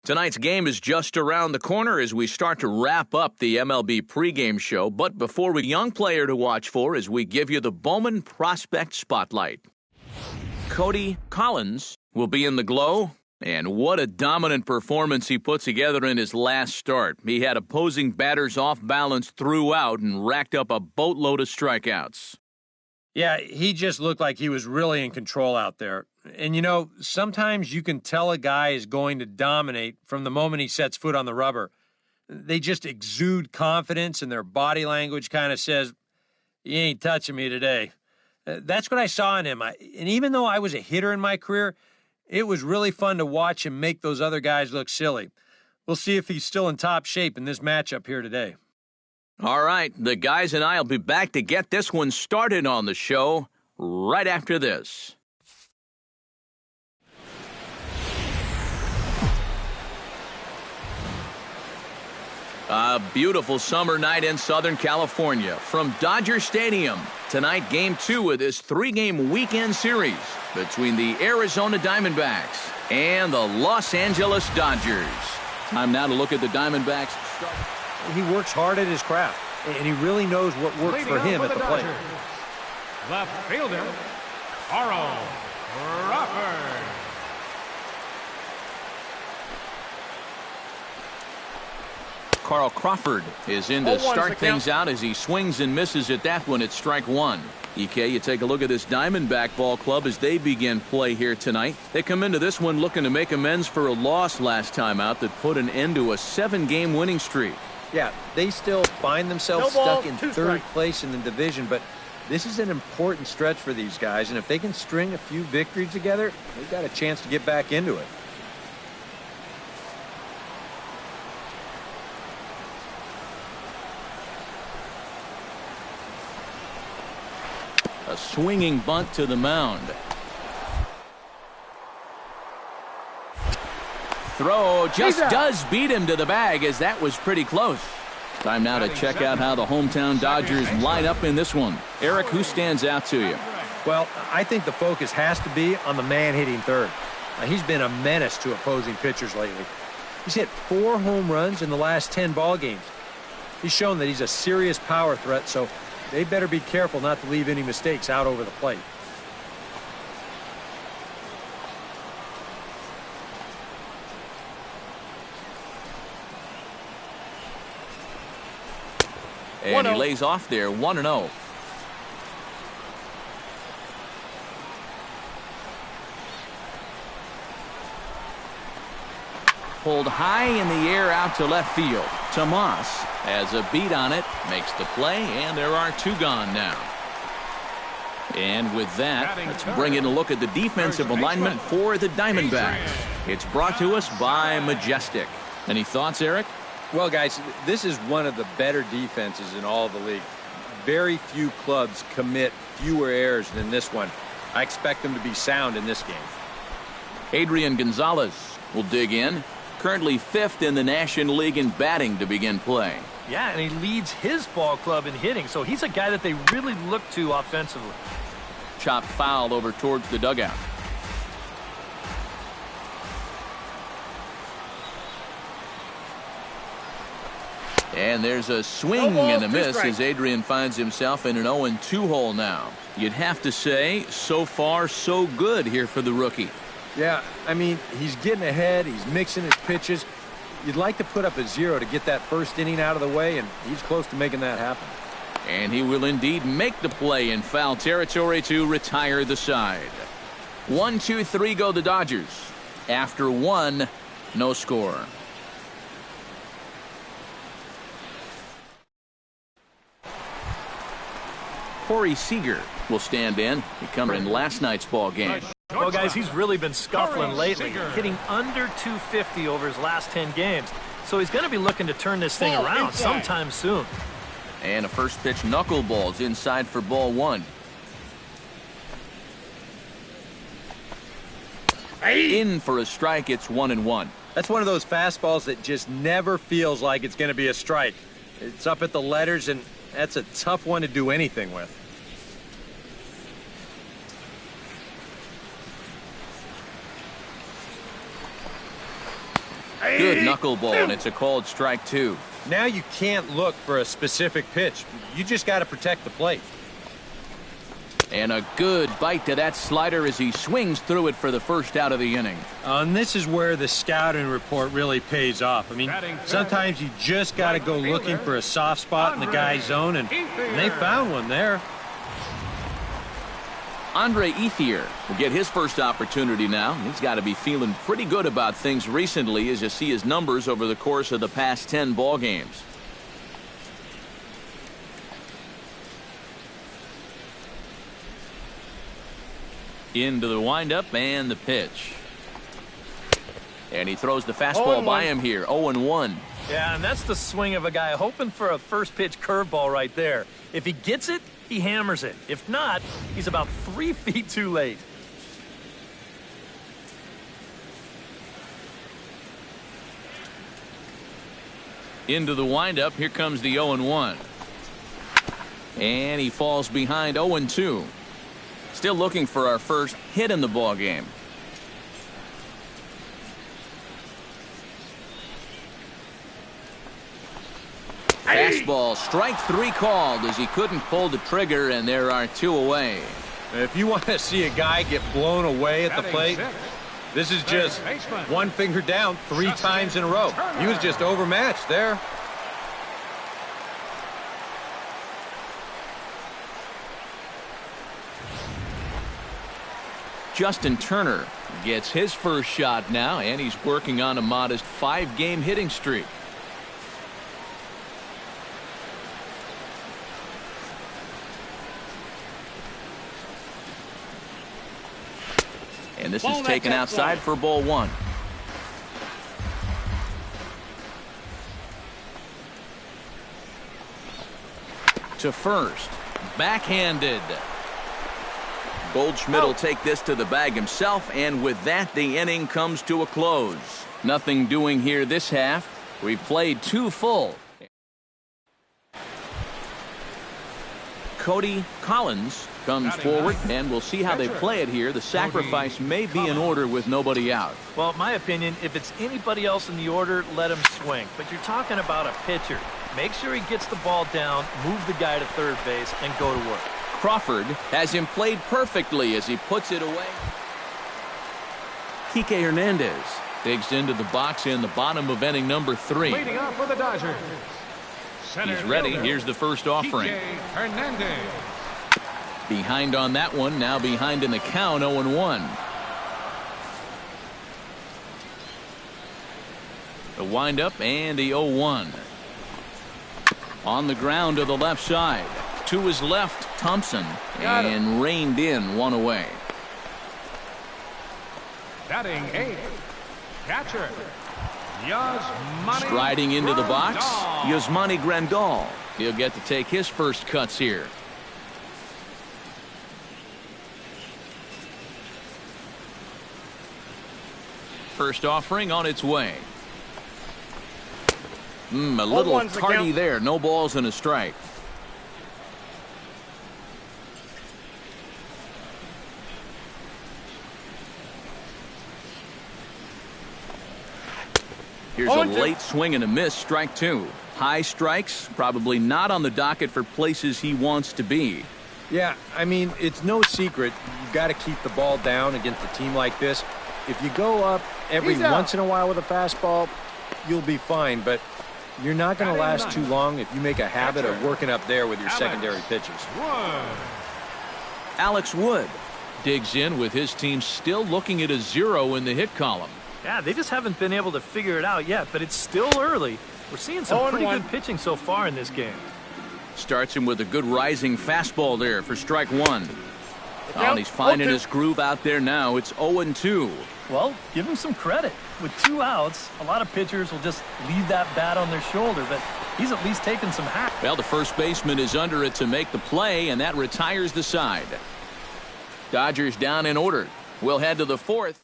Tonight's game is just around the corner as we start to wrap up the MLB pregame show. But before we young player to watch for as we give you the Bowman Prospect Spotlight. Cody Collins will be in the glow. And what a dominant performance he put together in his last start. He had opposing batters off balance throughout and racked up a boatload of strikeouts. Yeah, he just looked like he was really in control out there. And, you know, sometimes you can tell a guy is going to dominate from the moment he sets foot on the rubber. They just exude confidence, and their body language kind of says, "You ain't touching me today." That's what I saw in him. And even though I was a hitter in my career, it was really fun to watch him make those other guys look silly. We'll see if he's still in top shape in this matchup here today. All right, the guys and I will be back to get this one started on the show right after this. A beautiful summer night in Southern California from Dodger Stadium. Tonight, Game 2 of this 3-game weekend series between the Arizona Diamondbacks and the Los Angeles Dodgers. Time now to look at the Diamondbacks. He works hard at his craft, and he really knows what works for him at the plate. Left fielder, Carl Crawford. Carl Crawford is in to start things out as he swings and misses at that one at strike one. EK, you take a look at this Diamondback ball club as they begin play here tonight. They come into this one looking to make amends for a loss last time out that put an end to a 7-game winning streak. Yeah, they still find themselves stuck in third place in the division, but this is an important stretch for these guys, and if they can string a few victories together, they've got a chance to get back into it. A swinging bunt to the mound. Throw just does beat him to the bag as that was pretty close. Time now to check out how the hometown Dodgers line up in this one. Eric, who stands out to you? Well, I think the focus has to be on the man hitting third. He's been a menace to opposing pitchers lately. He's hit 4 home runs in the last 10 ball games. He's shown that he's a serious power threat, so they better be careful not to leave any mistakes out over the plate. And he lays off there, 1-0. Pulled high in the air out to left field. Tomas has a beat on it, makes the play, and there are 2 gone now. And with that, let's bring in a look at the defensive alignment for the Diamondbacks. It's brought to us by Majestic. Any thoughts, Eric? Well, guys, this is one of the better defenses in all of the league. Very few clubs commit fewer errors than this one. I expect them to be sound in this game. Adrian Gonzalez will dig in. Currently 5th in the National League in batting to begin play. Yeah, and he leads his ball club in hitting, so he's a guy that they really look to offensively. Chopped foul over towards the dugout. And there's a swing and a miss as Adrian finds himself in an 0-2 hole now. You'd have to say, so far, so good here for the rookie. Yeah, I mean, he's getting ahead. He's mixing his pitches. You'd like to put up a 0 to get that first inning out of the way, and he's close to making that happen. And he will indeed make the play in foul territory to retire the side. 1-2-3 go the Dodgers. After 1, no score. Corey Seager will stand in. He come in last night's ball game. Well, guys, he's really been scuffling lately, hitting under 250 over his last 10 games. So he's going to be looking to turn this thing around sometime soon. And a first pitch knuckleballs inside for ball 1. In for a strike, it's 1-1. That's one of those fastballs that just never feels like it's going to be a strike. It's up at the letters, and that's a tough one to do anything with. Good knuckleball, and it's a called strike 2. Now you can't look for a specific pitch. You just got to protect the plate. And a good bite to that slider as he swings through it for the first out of the inning. And this is where the scouting report really pays off. I mean, sometimes you just got to go looking for a soft spot in the guy's zone, and they found one there. Andre Ethier will get his first opportunity now. He's got to be feeling pretty good about things recently as you see his numbers over the course of the past 10 ball games. Into the windup and the pitch. And he throws the fastball by him here, 0-1. Yeah, and that's the swing of a guy hoping for a first pitch curveball right there. If he gets it, he hammers it. If not, he's about 3 feet too late. Into the windup, here comes the 0-1. And he falls behind 0-2. Still looking for our first hit in the ball game. Fastball, strike 3 called as he couldn't pull the trigger, and there are 2 away. If you want to see a guy get blown away at the plate, this is just one finger down 3 times in a row. He was just overmatched there. Justin Turner gets his first shot now, and he's working on a modest 5-game hitting streak. And this is taken outside for ball 1. To first, backhanded. Goldschmidt will take this to the bag himself, and with that, the inning comes to a close. Nothing doing here this half. We played 2 full. Cody Collins comes forward, and we'll see how they play it here. The sacrifice may be in order with nobody out. Well, in my opinion, if it's anybody else in the order, let him swing. But you're talking about a pitcher. Make sure he gets the ball down, move the guy to third base, and go to work. Crawford has him played perfectly as he puts it away. Kike Hernandez digs into the box in the bottom of inning number 3. Leading up for the Dodgers. He's ready. Here's the first offering. Hernandez. Behind on that one, now behind in the count, 0-1. The windup and the 0-1. On the ground to the left side. To his left, Thompson, and reined in 1 away. Batting 8th, catcher Yasmani. Striding into the box, Grandal. Yasmani Grandal. He'll get to take his first cuts here. First offering on its way. A little tardy there. No balls and a strike. Here's a late swing and a miss, strike 2. High strikes, probably not on the docket for places he wants to be. Yeah, I mean, it's no secret. You've got to keep the ball down against a team like this. If you go up every once in a while with a fastball, you'll be fine. But you're not going to last too long if you make a habit of working up there with your secondary pitches. Alex Wood digs in with his team still looking at a 0 in the hit column. Yeah, they just haven't been able to figure it out yet, but it's still early. We're seeing some pretty good pitching so far in this game. Starts him with a good rising fastball there for strike 1. And he's finding his groove out there now. It's 0-2. Well, give him some credit. With 2 outs, a lot of pitchers will just leave that bat on their shoulder, but he's at least taking some hack. Well, the first baseman is under it to make the play, and that retires the side. Dodgers down in order. We'll head to the 4th.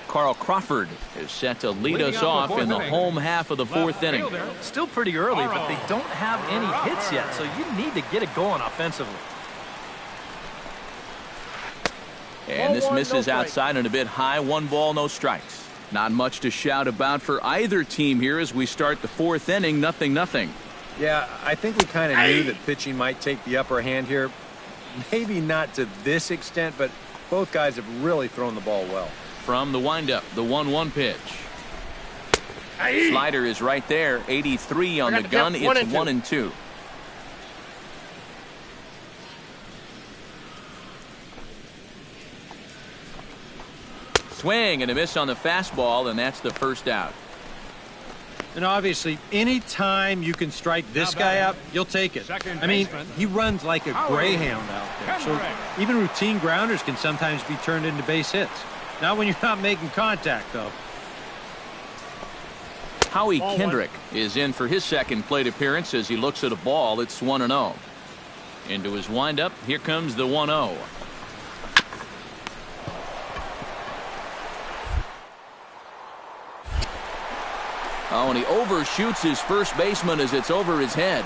Carl Crawford is set to lead us off in the home half of the 4th inning. Still pretty early, but they don't have any hits yet, so you need to get it going offensively. And this misses outside and a bit high. 1 ball, no strikes. Not much to shout about for either team here as we start the 4th inning. 0-0. Yeah, I think we kind of knew that pitching might take the upper hand here. Maybe not to this extent, but both guys have really thrown the ball well. From the windup, the 1-1 pitch. Slider is right there. 83 on the gun. It's 1-2. Swing and a miss on the fastball, and that's the first out. And obviously, any time you can strike this guy out, you'll take it. I mean, he runs like a greyhound out there. So even routine grounders can sometimes be turned into base hits. Not when you're not making contact, though. Howie Kendrick is in for his second plate appearance as he looks at a ball. It's 1-0. Into his windup. Here comes the 1-0. Oh, and he overshoots his first baseman as it's over his head.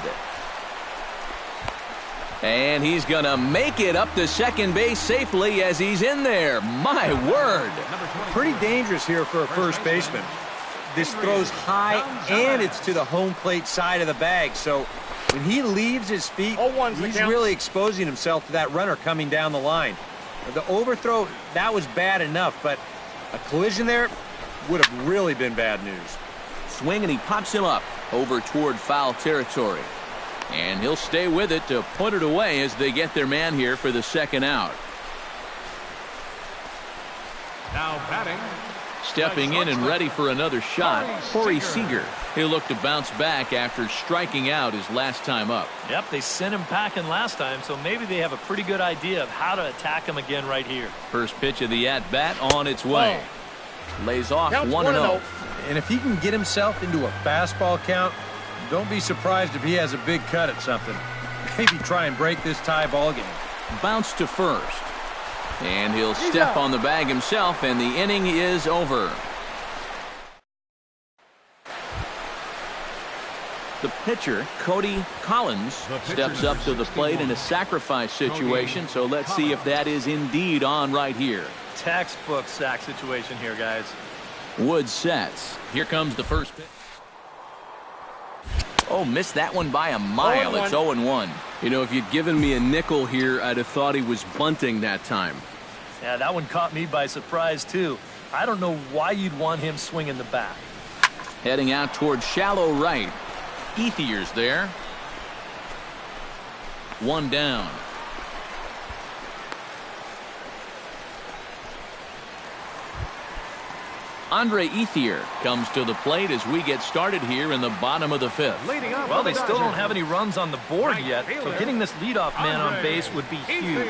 And he's going to make it up to second base safely as he's in there. My word. Pretty dangerous here for a first baseman. This throws high, and it's to the home plate side of the bag. So when he leaves his feet, he's really exposing himself to that runner coming down the line. The overthrow, that was bad enough, but a collision there would have really been bad news. Swing, and he pops him up over toward foul territory. And he'll stay with it to put it away as they get their man here for the second out. Now batting. Stepping in and ready for another shot, Corey Seager. He'll look to bounce back after striking out his last time up. Yep, they sent him packing last time, so maybe they have a pretty good idea of how to attack him again right here. First pitch of the at-bat on its way. Lays off 1-0. And if he can get himself into a fastball count, don't be surprised if he has a big cut at something. Maybe try and break this tie ball game. Bounce to first. And he'll step on the bag himself, and the inning is over. The pitcher, Cody Collins, steps up to the plate in a sacrifice situation, so let's see if that is indeed on right here. Textbook sack situation here, guys. Woods sets. Here comes the first pitch. Oh, missed that one by a mile. It's 0-1. You know, if you'd given me a nickel here, I'd have thought he was bunting that time. Yeah, that one caught me by surprise, too. I don't know why you'd want him swinging the bat. Heading out toward shallow right. Ethier's there. 1 down. Andre Ethier comes to the plate as we get started here in the bottom of the 5th. Well, they still don't have any runs on the board yet, so getting this leadoff man on base would be huge.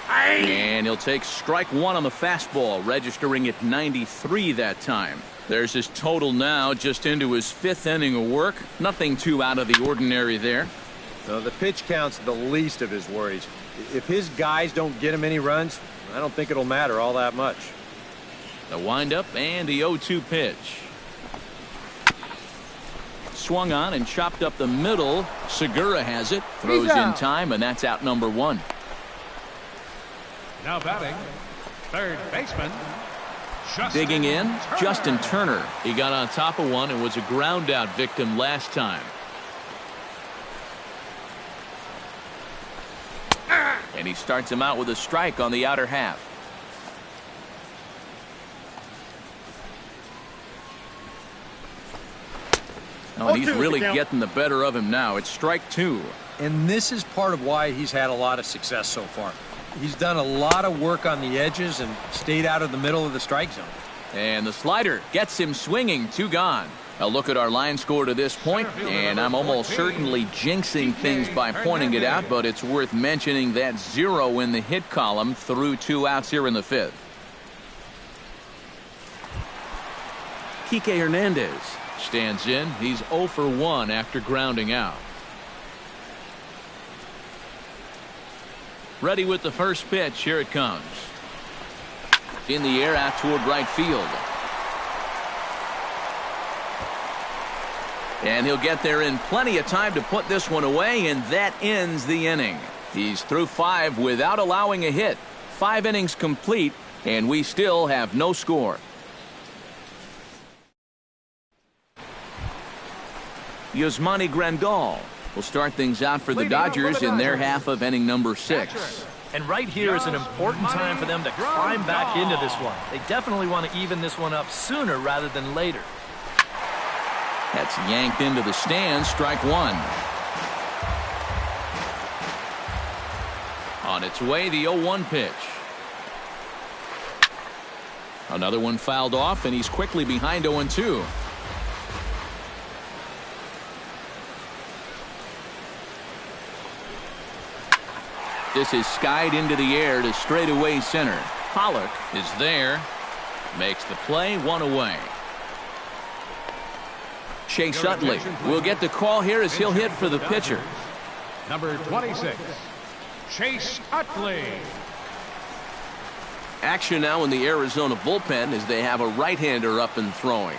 And he'll take strike 1 on the fastball, registering at 93 that time. There's his total now, just into his 5th inning of work. Nothing too out of the ordinary there. No, the pitch count's the least of his worries. If his guys don't get him any runs, I don't think it'll matter all that much. The windup and the 0-2 pitch. Swung on and chopped up the middle. Segura has it. Throws in time, and that's out number 1. Now batting, third baseman. Digging in, Justin Turner. He got on top of one and was a ground out victim last time. And he starts him out with a strike on the outer half. Oh, and he's really getting the better of him now. It's strike 2. And this is part of why he's had a lot of success so far. He's done a lot of work on the edges and stayed out of the middle of the strike zone. And the slider gets him swinging. 2 gone. A look at our line score to this point, and I'm almost certainly jinxing things by pointing it out, but it's worth mentioning that 0 in the hit column through 2 outs here in the 5th. Kike Hernandez stands in. He's 0 for 1 after grounding out. Ready with the first pitch. Here it comes. In the air out toward right field. And he'll get there in plenty of time to put this one away, and that ends the inning. He's through 5 without allowing a hit. 5 innings complete, and we still have no score. Yasmani Grandal will start things out for the Dodgers in their half of inning number 6. And right here is an important time for them to climb back into this one. They definitely want to even this one up sooner rather than later. That's yanked into the stands, strike 1. On its way, the 0-1 pitch. Another one fouled off, and he's quickly behind 0-2. This is skied into the air to straightaway center. Pollock is there. Makes the play, 1 away. Chase Utley will get the call here as he'll hit for the pitcher. Number 26, Chase Utley. Action now in the Arizona bullpen as they have a right-hander up and throwing.